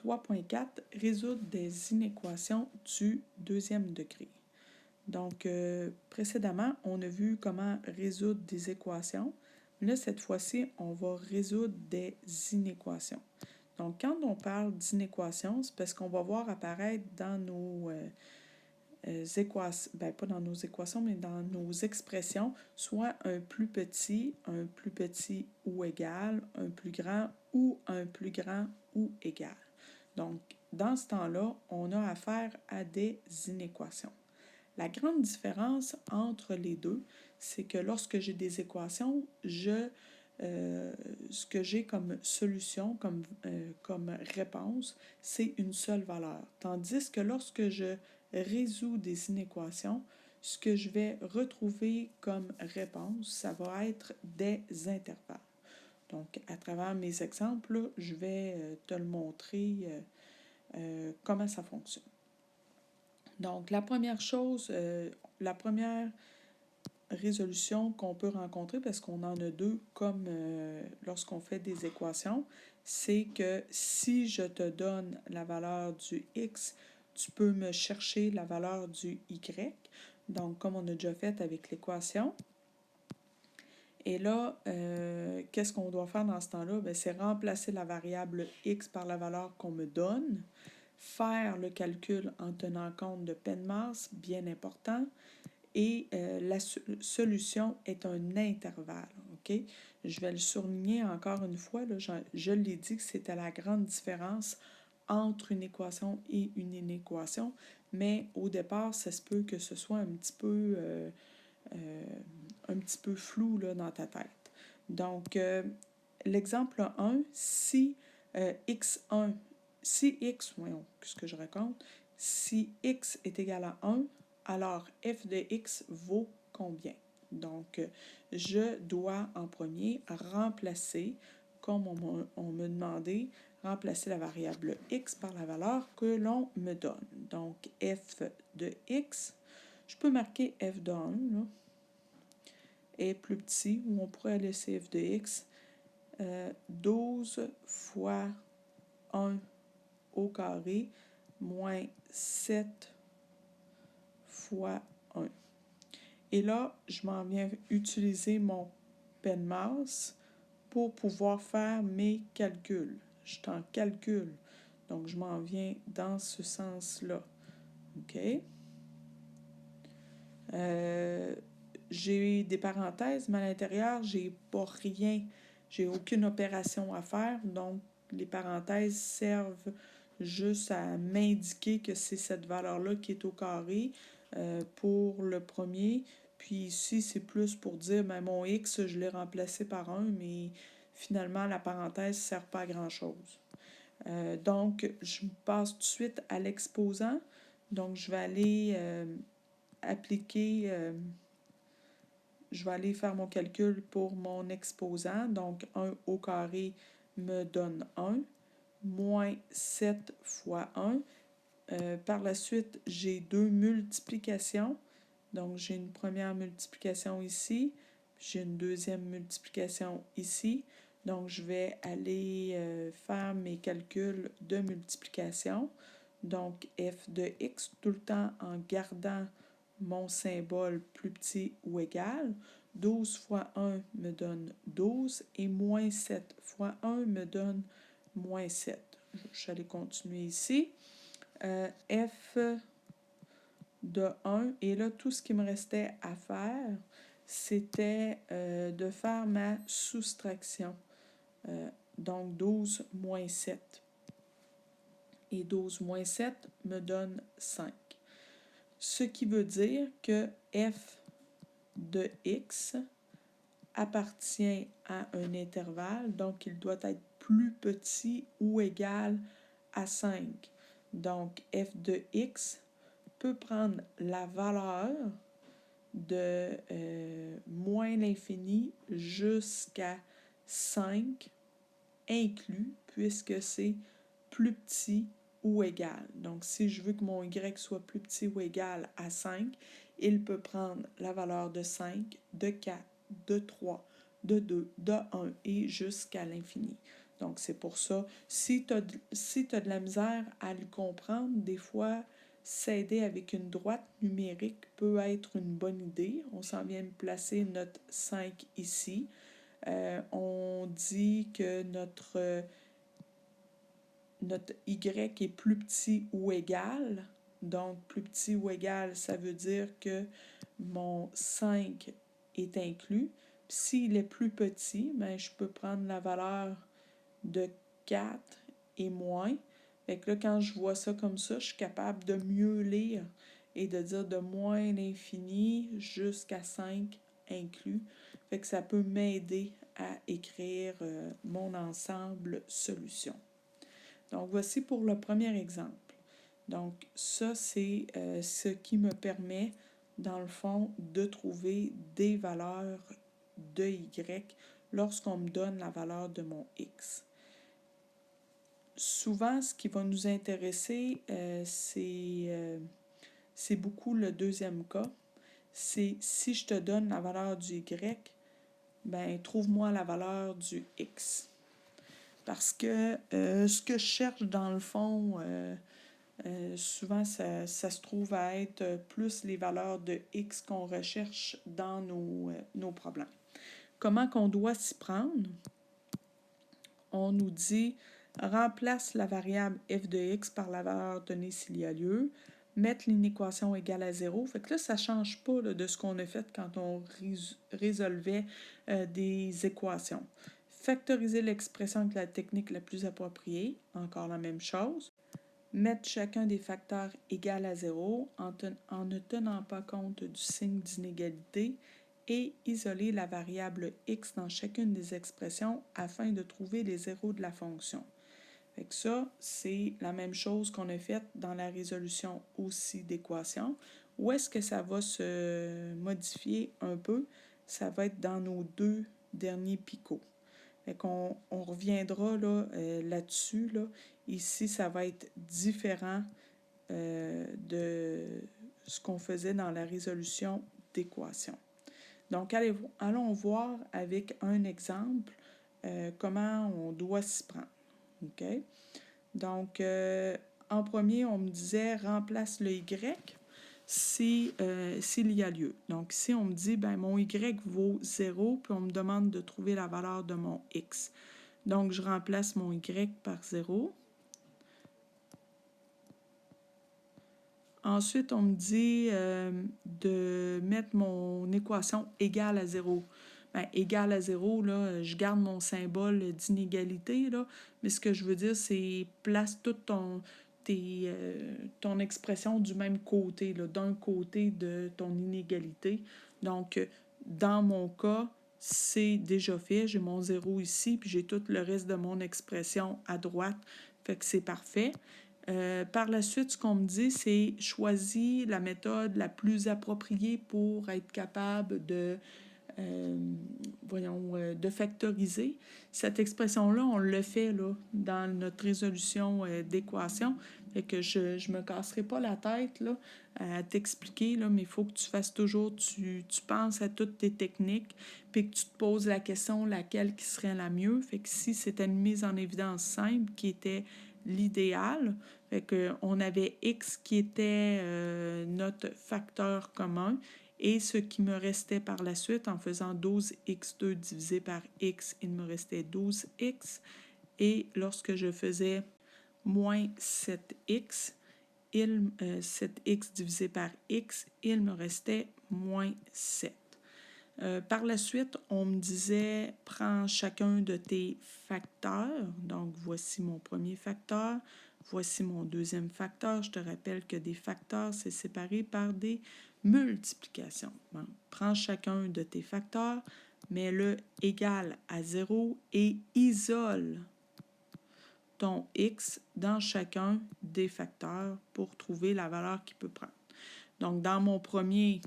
3.4, résoudre des inéquations du deuxième degré. Donc, précédemment, on a vu comment résoudre des équations. Là, cette fois-ci, on va résoudre des inéquations. Donc, quand on parle d'inéquations, c'est parce qu'on va voir apparaître dans nos équations, pas dans nos équations, mais dans nos expressions, soit un plus petit ou égal, un plus grand ou égal. Donc, dans ce temps-là, on a affaire à des inéquations. La grande différence entre les deux, c'est que lorsque j'ai des équations, ce que j'ai comme solution, comme réponse, c'est une seule valeur. Tandis que lorsque je résous des inéquations, ce que je vais retrouver comme réponse, ça va être des intervalles. Donc, à travers mes exemples, je vais te le montrer comment ça fonctionne. Donc, la première chose, la première résolution qu'on peut rencontrer, parce qu'on en a deux comme lorsqu'on fait des équations, c'est que si je te donne la valeur du x, tu peux me chercher la valeur du y. Donc, comme on a déjà fait avec l'équation. Et là, qu'est-ce qu'on doit faire dans ce temps-là? Bien, c'est remplacer la variable x par la valeur qu'on me donne, faire le calcul en tenant compte de peine masse, bien important, et la solution est un intervalle. OK? Je vais le souligner encore une fois, là, je l'ai dit que c'était la grande différence entre une équation et une inéquation, mais au départ, ça se peut que ce soit un petit peu flou là, dans ta tête. Donc, l'exemple 1, si x1, si x, voyons, qu'est-ce que je raconte, si x est égal à 1, alors f de x vaut combien? Donc, je dois en premier remplacer, comme on me demandait, remplacer la variable x par la valeur que l'on me donne. Donc, f de x, je peux marquer f de 1, là, est plus petit, ou on pourrait laisser f de x, 12 fois 1 au carré moins 7 fois 1. Et là, je m'en viens utiliser mon peine masse pour pouvoir faire mes calculs. Je suis en calcul, donc je m'en viens dans ce sens-là. OK? J'ai des parenthèses, mais à l'intérieur, j'ai pas rien. J'ai aucune opération à faire, donc les parenthèses servent juste à m'indiquer que c'est cette valeur-là qui est au carré pour le premier. Puis ici, c'est plus pour dire, ben, mon x, je l'ai remplacé par 1, mais finalement, la parenthèse ne sert pas à grand-chose. Donc, je passe tout de suite à l'exposant. Donc, je vais aller appliquer... je vais aller faire mon calcul pour mon exposant. Donc, 1 au carré me donne 1, moins 7 fois 1. Par la suite, j'ai deux multiplications. Donc, j'ai une première multiplication ici, j'ai une deuxième multiplication ici. Donc, je vais aller faire mes calculs de multiplication. Donc, f de x, tout le temps en gardant mon symbole plus petit ou égal. 12 fois 1 me donne 12 et moins 7 fois 1 me donne moins 7. Je vais aller continuer ici. F de 1. Et là, tout ce qui me restait à faire, c'était de faire ma soustraction. Donc, 12 moins 7. Et 12 moins 7 me donne 5. Ce qui veut dire que f de x appartient à un intervalle, donc il doit être plus petit ou égal à 5. Donc, f de x peut prendre la valeur de moins l'infini jusqu'à 5 inclus, puisque c'est plus petit ou égal. Donc, si je veux que mon y soit plus petit ou égal à 5, il peut prendre la valeur de 5, de 4, de 3, de 2, de 1 et jusqu'à l'infini. Donc, c'est pour ça. Si tu as de la misère à le comprendre, des fois, s'aider avec une droite numérique peut être une bonne idée. On s'en vient de placer notre 5 ici. On dit que notre y est plus petit ou égal. Donc, plus petit ou égal, ça veut dire que mon 5 est inclus. S'il est plus petit, ben, je peux prendre la valeur de 4 et moins. Fait que là, quand je vois ça comme ça, je suis capable de mieux lire et de dire de moins l'infini jusqu'à 5 inclus. Fait que ça peut m'aider à écrire mon ensemble solution. Donc, voici pour le premier exemple. Donc, ça, c'est ce qui me permet, dans le fond, de trouver des valeurs de y lorsqu'on me donne la valeur de mon x. Souvent, ce qui va nous intéresser, c'est beaucoup le deuxième cas. C'est si je te donne la valeur du y, ben trouve-moi la valeur du x. Parce que ce que je cherche dans le fond, souvent ça se trouve à être plus les valeurs de x qu'on recherche dans nos problèmes. Comment qu'on doit s'y prendre? On nous dit remplace la variable f de x par la valeur donnée s'il y a lieu, mettre l'inéquation égale à 0. Fait que là, ça ne change pas là, de ce qu'on a fait quand on résolvait des équations. Factoriser l'expression avec la technique la plus appropriée, encore la même chose. Mettre chacun des facteurs égal à 0 en ne tenant pas compte du signe d'inégalité et isoler la variable x dans chacune des expressions afin de trouver les zéros de la fonction. Fait que ça, c'est la même chose qu'on a faite dans la résolution aussi d'équations. Où est-ce que ça va se modifier un peu? Ça va être dans nos deux derniers picots. Fait qu'on reviendra là-dessus. Là. Ici, ça va être différent de ce qu'on faisait dans la résolution d'équations. Donc, allons voir avec un exemple comment on doit s'y prendre. OK? Donc, en premier, on me disait remplace le y s'il y a lieu. Donc, ici, on me dit, ben mon y vaut 0, puis on me demande de trouver la valeur de mon x. Donc, je remplace mon y par 0. Ensuite, on me dit de mettre mon équation égale à 0. Ben, égale à 0, là, je garde mon symbole d'inégalité, là, mais ce que je veux dire, c'est place toute ton expression du même côté, d'un côté de ton inégalité. Donc, dans mon cas, c'est déjà fait. J'ai mon 0 ici, puis j'ai tout le reste de mon expression à droite. Fait que c'est parfait. Par la suite, ce qu'on me dit, c'est choisis la méthode la plus appropriée pour être capable de factoriser. Cette expression-là, on le fait là, dans notre résolution d'équation. Fait que je ne me casserai pas la tête là, à t'expliquer, là, mais il faut que tu fasses toujours, tu penses à toutes tes techniques, puis que tu te poses la question laquelle qui serait la mieux. Fait que si c'était une mise en évidence simple qui était l'idéal, fait que on avait x qui était notre facteur commun, et ce qui me restait par la suite, en faisant 12x2 divisé par x, il me restait 12x. Et lorsque je faisais moins 7x, 7x divisé par x, il me restait moins 7. Par la suite, on me disait, prends chacun de tes facteurs. Donc, voici mon premier facteur. Voici mon deuxième facteur. Je te rappelle que des facteurs, c'est séparé par des multiplications. Bon, prends chacun de tes facteurs, mets-le égal à 0 et isole ton x dans chacun des facteurs pour trouver la valeur qu'il peut prendre. Donc, dans mon premier,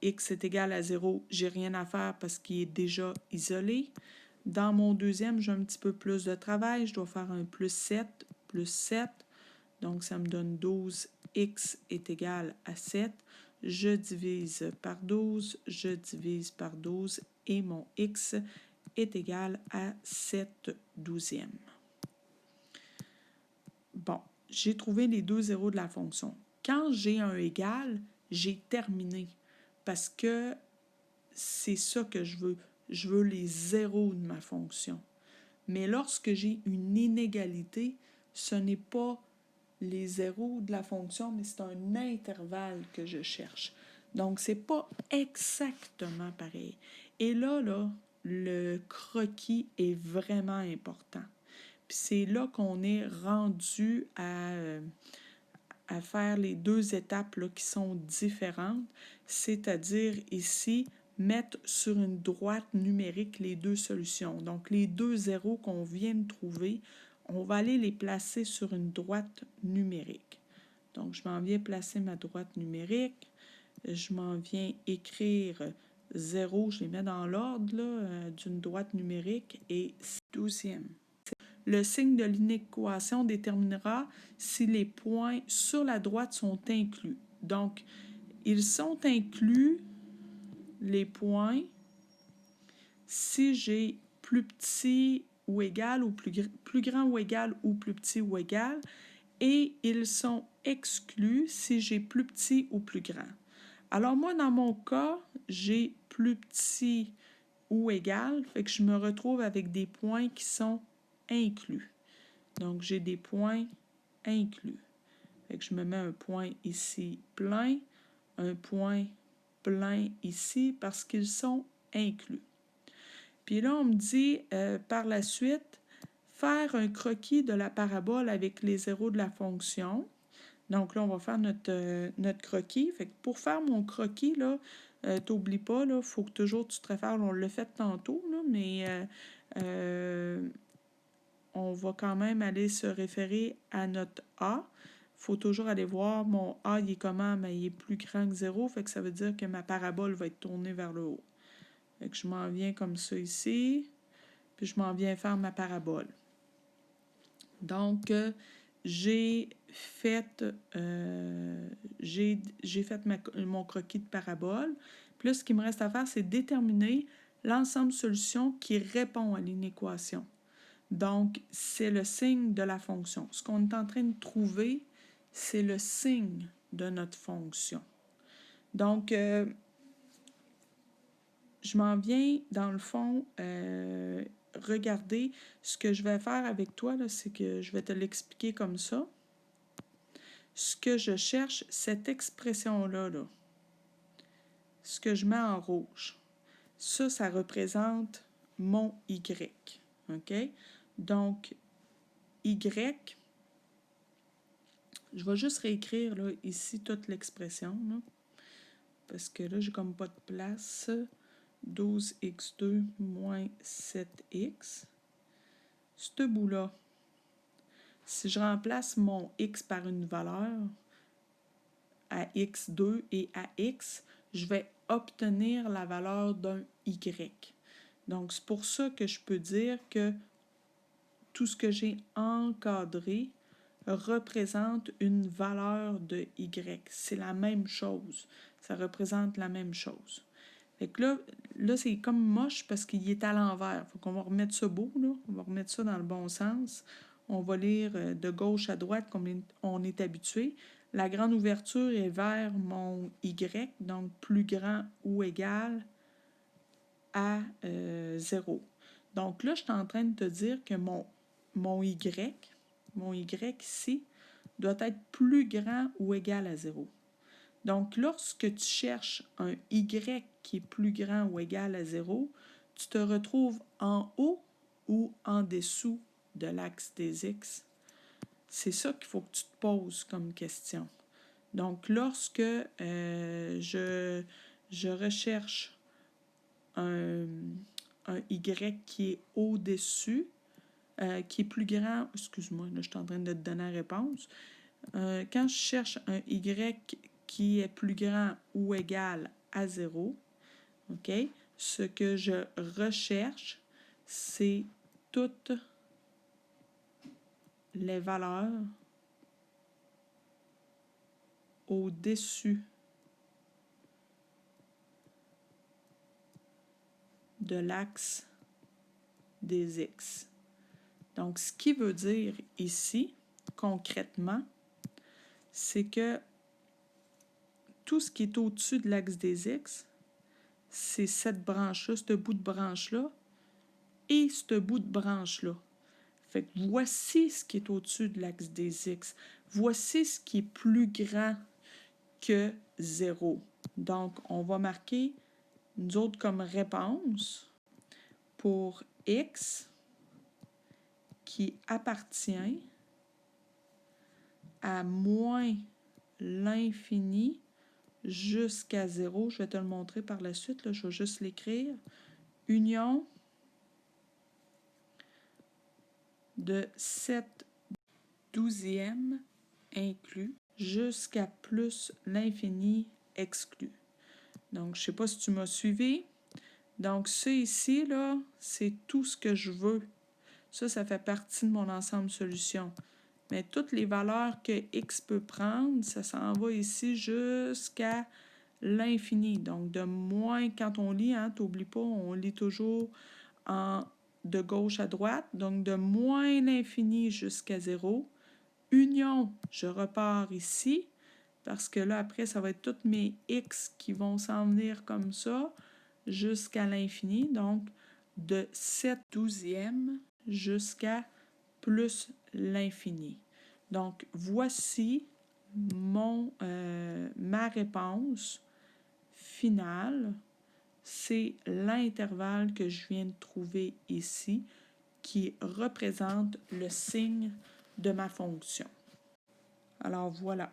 x est égal à 0, j'ai rien à faire parce qu'il est déjà isolé. Dans mon deuxième, j'ai un petit peu plus de travail. Je dois faire un plus 7. Donc, ça me donne 12. X est égal à 7. Je divise par 12. Je divise par 12. Et mon x est égal à 7/12. Bon, j'ai trouvé les deux zéros de la fonction. Quand j'ai un égal, j'ai terminé parce que c'est ça que je veux. Je veux les zéros de ma fonction. Mais lorsque j'ai une inégalité, ce n'est pas les zéros de la fonction, mais c'est un intervalle que je cherche. Donc, c'est pas exactement pareil. Et là, le croquis est vraiment important. Puis c'est là qu'on est rendu à faire les deux étapes là, qui sont différentes, c'est-à-dire ici, mettre sur une droite numérique les deux solutions. Donc, les deux zéros qu'on vient de trouver, on va aller les placer sur une droite numérique. Donc, je m'en viens placer ma droite numérique. Je m'en viens écrire 0, je les mets dans l'ordre d'une droite numérique et 12e. Le signe de l'inéquation déterminera si les points sur la droite sont inclus. Donc, ils sont inclus, les points, si j'ai plus petit ou égal, ou plus grand ou égal, ou plus petit ou égal, et ils sont exclus si j'ai plus petit ou plus grand. Alors moi, dans mon cas, j'ai plus petit ou égal, fait que je me retrouve avec des points qui sont inclus. Donc, j'ai des points inclus. Fait que je me mets un point ici plein, un point plein ici parce qu'ils sont inclus. Puis là, on me dit par la suite, faire un croquis de la parabole avec les zéros de la fonction. Donc là, on va faire notre croquis. Fait que pour faire mon croquis, là, t'oublies pas, il faut que toujours tu te réfères, on l'a fait tantôt, là, mais on va quand même aller se référer à notre A. Il faut toujours aller voir mon A, il est comment? Mais il est plus grand que 0, fait que ça veut dire que ma parabole va être tournée vers le haut. Fait que je m'en viens comme ça ici, puis je m'en viens faire ma parabole. Donc, j'ai fait mon croquis de parabole. Puis là, ce qu'il me reste à faire, c'est déterminer l'ensemble de solutions qui répond à l'inéquation. Donc, c'est le signe de la fonction. Ce qu'on est en train de trouver, c'est le signe de notre fonction. Donc, je m'en viens, dans le fond, regarder. Ce que je vais faire avec toi, c'est que je vais te l'expliquer comme ça. Ce que je cherche, cette expression-là, ce que je mets en rouge, ça représente mon Y. OK? Donc, Y, je vais juste réécrire là, ici toute l'expression, parce que là, j'ai comme pas de place. 12x2 moins 7x. Ce bout-là, si je remplace mon x par une valeur à x2 et à x, je vais obtenir la valeur d'un y. Donc, c'est pour ça que je peux dire que tout ce que j'ai encadré représente une valeur de y. C'est la même chose. Ça représente la même chose. Fait que là c'est comme moche parce qu'il est à l'envers. Faut qu'on va remettre ça beau, là. On va remettre ça dans le bon sens. On va lire de gauche à droite comme on est habitué. La grande ouverture est vers mon Y, donc plus grand ou égal à 0. Donc là, je suis en train de te dire que mon Y ici, doit être plus grand ou égal à 0. Donc, lorsque tu cherches un Y qui est plus grand ou égal à 0, tu te retrouves en haut ou en dessous de l'axe des X. C'est ça qu'il faut que tu te poses comme question. Donc, lorsque je recherche un Y qui est au-dessus, qui est plus grand, excuse-moi, là, je suis en train de te donner la réponse. Quand je cherche un Y qui est plus grand ou égal à 0, OK, ce que je recherche, c'est toutes les valeurs au-dessus de l'axe des x. Donc, ce qui veut dire ici, concrètement, c'est que tout ce qui est au-dessus de l'axe des x, c'est cette branche-là, ce bout de branche-là, et ce bout de branche-là. Fait que voici ce qui est au-dessus de l'axe des x. Voici ce qui est plus grand que 0. Donc, on va marquer, nous autres, comme réponse pour x qui appartient à moins l'infini jusqu'à 0. Je vais te le montrer par la suite, là, je vais juste l'écrire. Union de 7/12 inclus jusqu'à plus l'infini exclu. Donc, je ne sais pas si tu m'as suivi. Donc, ça ici, là, c'est tout ce que je veux. Ça fait partie de mon ensemble solution. Mais toutes les valeurs que x peut prendre, ça s'en va ici jusqu'à l'infini. Donc, de moins, quand on lit, hein, t'oublies pas, on lit toujours de gauche à droite. Donc, de moins l'infini jusqu'à 0. Union, je repars ici, parce que là, après, ça va être toutes mes x qui vont s'en venir comme ça jusqu'à l'infini. Donc, de 7/12 jusqu'à plus l'infini. Donc, voici ma réponse finale. C'est l'intervalle que je viens de trouver ici qui représente le signe de ma fonction. Alors, voilà.